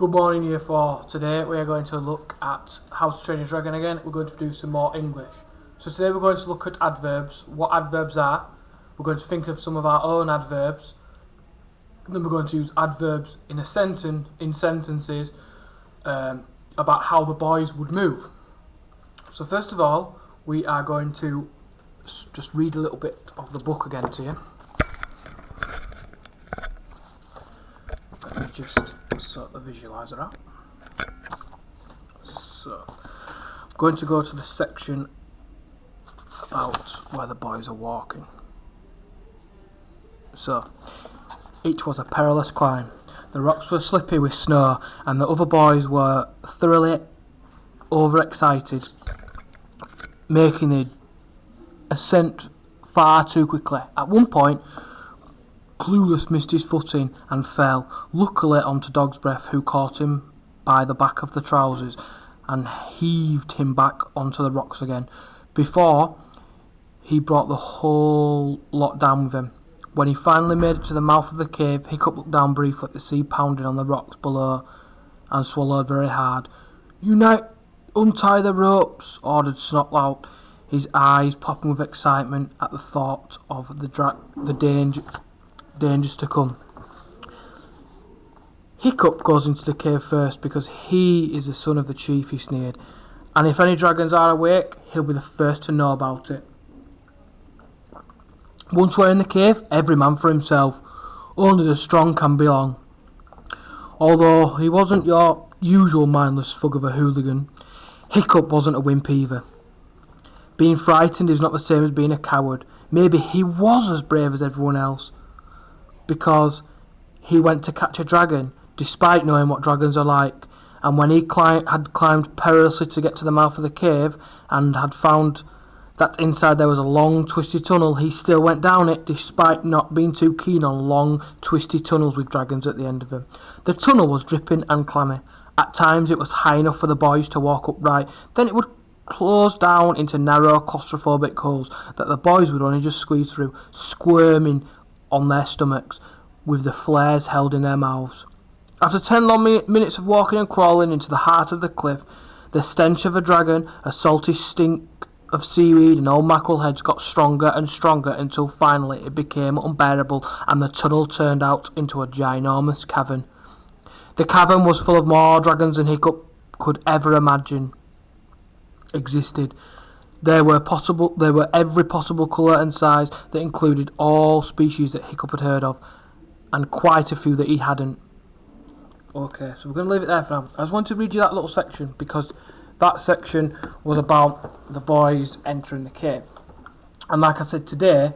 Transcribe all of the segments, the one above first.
Good morning, Year 4. Today we are going to look at how to train a dragon again. We're going to do some more English. So today we're going to look at adverbs, what adverbs are. We're going to think of some of our own adverbs. And then we're going to use adverbs in a sentence, in sentences, about how the boys would move. So first of all, we are going to just read a little bit of the book again to you. Let me just sort the visualizer out. So, I'm going to go to the section about where the boys are walking. So, it was a perilous climb. The rocks were slippy with snow, and the other boys were thoroughly overexcited, making the ascent far too quickly. At one point, Clueless missed his footing and fell, luckily onto Dog's Breath, who caught him by the back of the trousers and heaved him back onto the rocks again. Before he brought the whole lot down with him. When he finally made it to the mouth of the cave, Hiccup looked down briefly at the sea pounding on the rocks below and swallowed very hard. "Unite, untie the ropes," ordered Snotlout, his eyes popping with excitement at the thought of the dangers to come. "Hiccup goes into the cave first because he is the son of the chief," he sneered, "and if any dragons are awake, he'll be the first to know about it. Once we're in the cave, every man for himself. Only the strong can belong." Although he wasn't your usual mindless thug of a hooligan, Hiccup wasn't a wimp either. Being frightened is not the same as being a coward. Maybe he was as brave as everyone else, because he went to catch a dragon, despite knowing what dragons are like, and when he had climbed perilously to get to the mouth of the cave, and had found that inside there was a long, twisty tunnel, he still went down it, despite not being too keen on long, twisty tunnels with dragons at the end of them. The tunnel was dripping and clammy. At times it was high enough for the boys to walk upright, then it would close down into narrow, claustrophobic holes that the boys would only just squeeze through, squirming on their stomachs, with the flares held in their mouths. After 10 long minutes of walking and crawling into the heart of the cliff, the stench of a dragon, a salty stink of seaweed and old mackerel heads got stronger and stronger until finally it became unbearable and the tunnel turned out into a ginormous cavern. The cavern was full of more dragons than Hiccup could ever imagine existed. There were every possible colour and size that included all species that Hiccup had heard of, and quite a few that he hadn't. Okay, so we're going to leave it there for now. I just wanted to read you that little section because that section was about the boys entering the cave. And like I said, today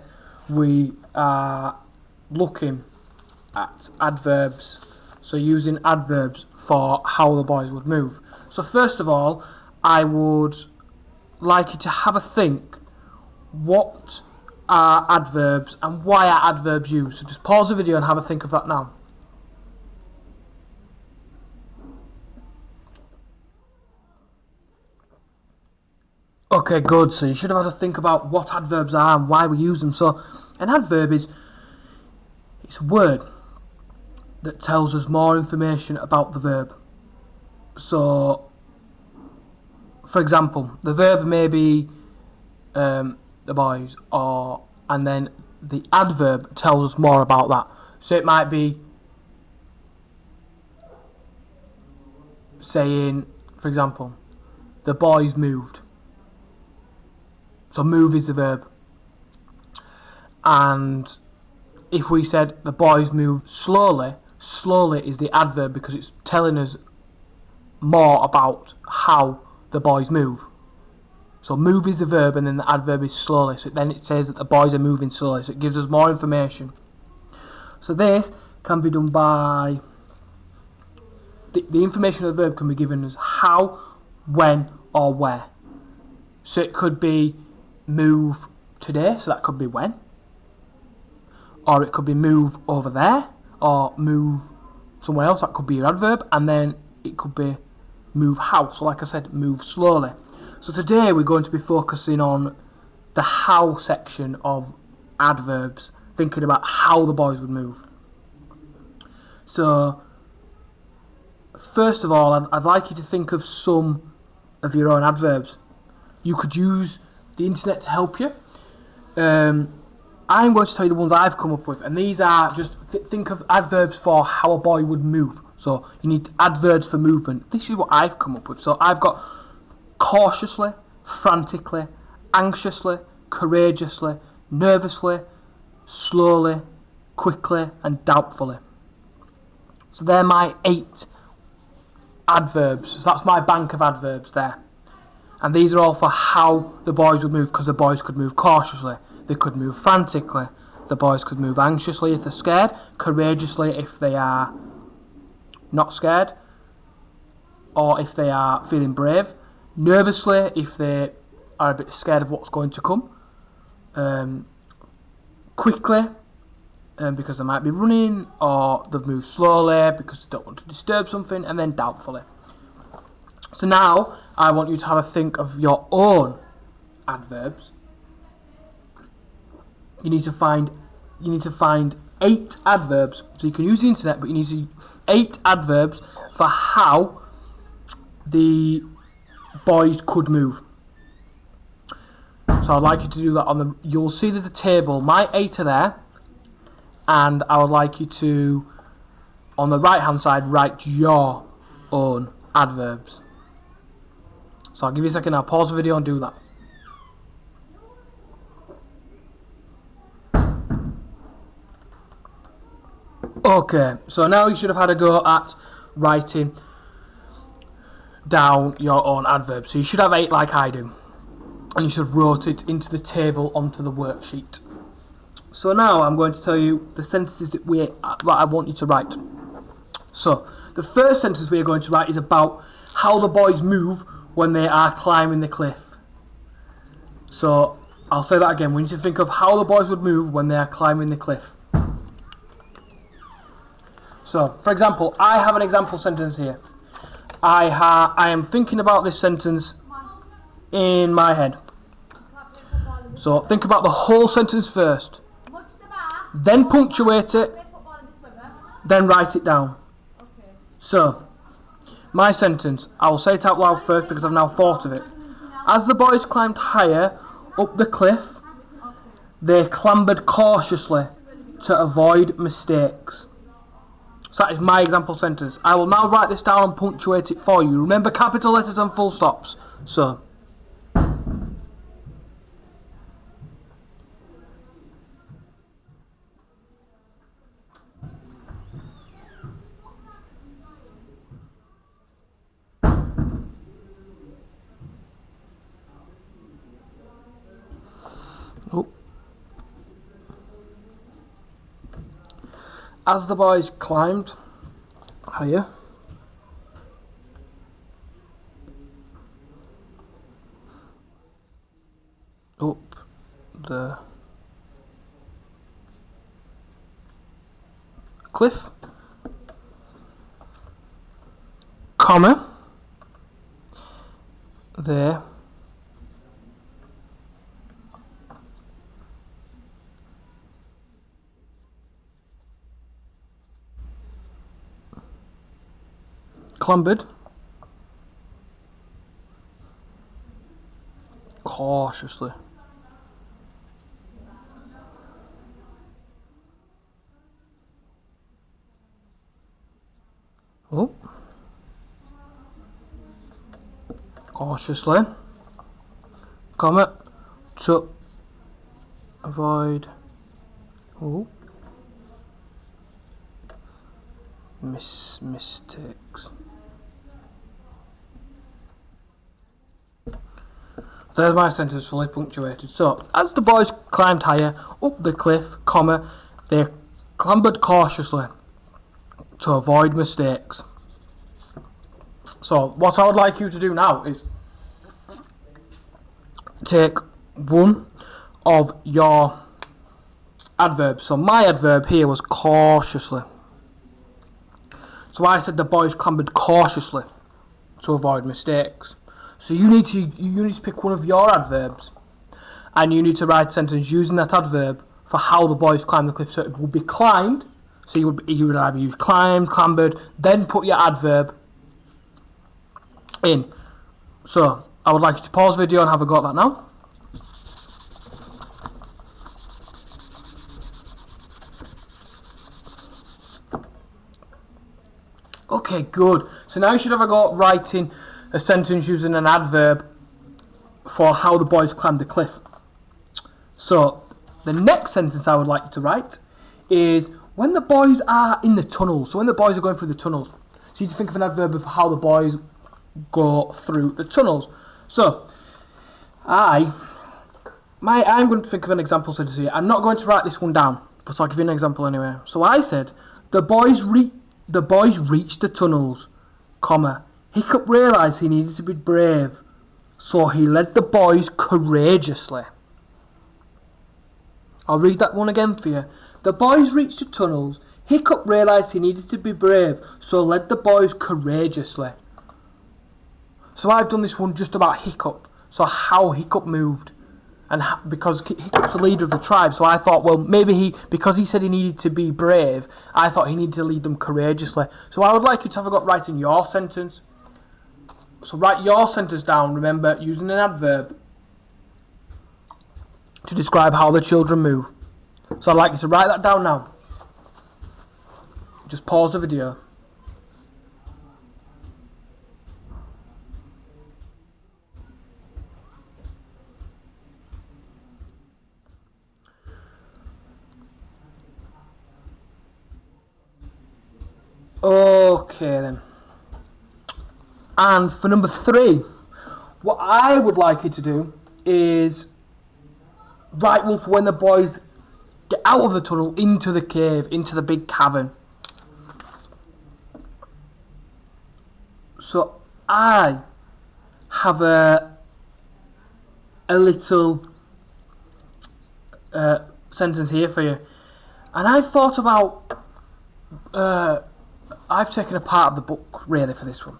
we are looking at adverbs, so using adverbs for how the boys would move. So first of all, I would like you to have a think, what are adverbs and why are adverbs used? So just pause the video and have a think of that now. Okay, good. So you should have had to think about what adverbs are and why we use them. So an adverb it's a word that tells us more information about the verb. So for example, the verb may be the boys, and then the adverb tells us more about that. So it might be saying, for example, the boys moved. So move is the verb. And if we said the boys moved slowly, slowly is the adverb because it's telling us more about how the boys move. So move is the verb and then the adverb is slowly. So then it says that the boys are moving slowly. So it gives us more information. So this can be done by the information of the verb can be given as how, when or where. So it could be move today, so that could be when. Or it could be move over there, or move somewhere else, that could be your adverb. And then it could be move how, so like I said, move slowly. So today we're going to be focusing on the how section of adverbs, thinking about how the boys would move. So first of all, I'd like you to think of some of your own adverbs. You could use the internet to help you. I'm going to tell you the ones I've come up with, and these are just think of adverbs for how a boy would move. So you need adverbs for movement. This is what I've come up with. So I've got cautiously, frantically, anxiously, courageously, nervously, slowly, quickly, and doubtfully. So they're my 8 adverbs. So that's my bank of adverbs there. And these are all for how the boys would move, because the boys could move cautiously, they could move frantically, the boys could move anxiously if they're scared, courageously if they are not scared, or if they are feeling brave, nervously if they are a bit scared of what's going to come, quickly because they might be running, or they've moved slowly because they don't want to disturb something, and then doubtfully. So now I want you to have a think of your own adverbs. You need to find 8 adverbs. So you can use the internet, but you need to 8 adverbs for how the boys could move. So I'd like you to do that you'll see there's a table. My 8 are there, and I would like you to, on the right hand side, write your own adverbs. So I'll give you a second, I'll pause the video and do that. Okay, so now you should have had a go at writing down your own adverbs. So you should have 8 like I do, and you should have wrote it into the table onto the worksheet. So now I'm going to tell you the sentences that I want you to write. So the first sentence we are going to write is about how the boys move when they are climbing the cliff. So I'll say that again. We need to think of how the boys would move when they are climbing the cliff. So, for example, I have an example sentence here. I am thinking about this sentence in my head. So think about the whole sentence first, then punctuate it, then write it down. So, my sentence, I will say it out loud first because I've now thought of it. As the boys climbed higher up the cliff, they clambered cautiously to avoid mistakes. So that is my example sentence. I will now write this down and punctuate it for you. Remember capital letters and full stops. So, as the boys climbed higher up the cliff, comma, they clambered cautiously. Cautiously, comma, to avoid mistakes. There's my sentence fully punctuated. So, as the boys climbed higher up the cliff, comma, they clambered cautiously to avoid mistakes. So, what I would like you to do now is take one of your adverbs. So, my adverb here was cautiously. So, I said the boys clambered cautiously to avoid mistakes. So you need to pick one of your adverbs, and you need to write a sentence using that adverb for how the boys climbed the cliff. So it would be climbed. So you would either use climbed, clambered, then put your adverb in. So I would like you to pause the video and have a go at that now. Okay, good. So now you should have a go at writing a sentence using an adverb for how the boys climbed the cliff. So the next sentence I would like you to write is when the boys are in the tunnels. So when the boys are going through the tunnels. So you need to think of an adverb of how the boys go through the tunnels. So I'm going to think of an example sentence here. I'm not going to write this one down, but I'll give you an example anyway. So I said the boys reached the tunnels, comma, Hiccup realised he needed to be brave, so he led the boys courageously. I'll read that one again for you. The boys reached the tunnels, Hiccup realised he needed to be brave, so led the boys courageously. So I've done this one just about Hiccup, so how Hiccup moved. And because Hiccup's the leader of the tribe, so I thought, well, maybe because he said he needed to be brave, I thought he needed to lead them courageously. So I would like you to have a go at writing your sentence. So write your sentence down, remember, using an adverb to describe how the children move. So I'd like you to write that down now. Just pause the video. Okay then. And for number 3, what I would like you to do is write one for when the boys get out of the tunnel into the cave, into the big cavern. So I have a little sentence here for you. And I thought about I've taken a part of the book really for this one,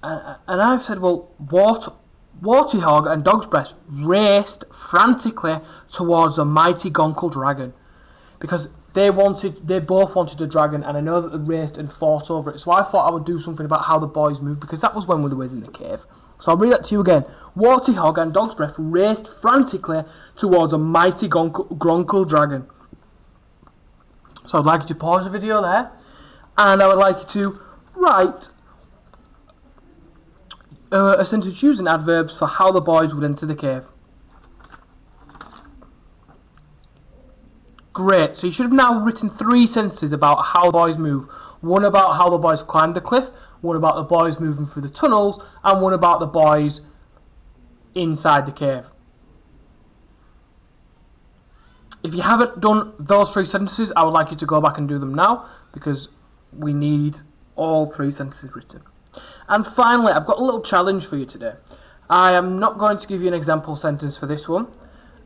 and I've said, well, Warthog and Dog's Breast raced frantically towards a mighty Gonkel dragon, because they both wanted a dragon, and I know that they raced and fought over it. So I thought I would do something about how the boys moved, because that was when they were in the cave. So I'll read that to you again. Warthog and Dog's Breast raced frantically towards a mighty Gonkel dragon. So I'd like you to pause the video there. And I would like you to write a sentence using adverbs for how the boys would enter the cave. Great, so you should have now written 3 sentences about how the boys move. One about how the boys climbed the cliff, one about the boys moving through the tunnels, and one about the boys inside the cave. If you haven't done those 3 sentences, I would like you to go back and do them now, because we need all 3 sentences written. And finally, I've got a little challenge for you today. I am not going to give you an example sentence for this one,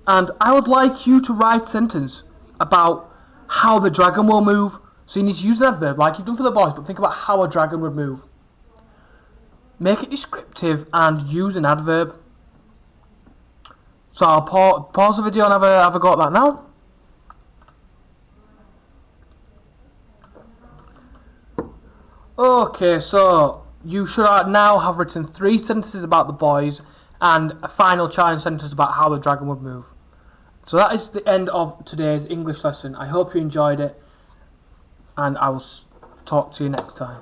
and I would like you to write a sentence about how the dragon will move. So you need to use an adverb like you've done for the boys, but think about how a dragon would move. Make it descriptive and use an adverb. So I'll pause the video and have a go at that now. Okay, so you should now have written 3 sentences about the boys and a final challenge sentence about how the dragon would move. So that is the end of today's English lesson. I hope you enjoyed it, and I will talk to you next time.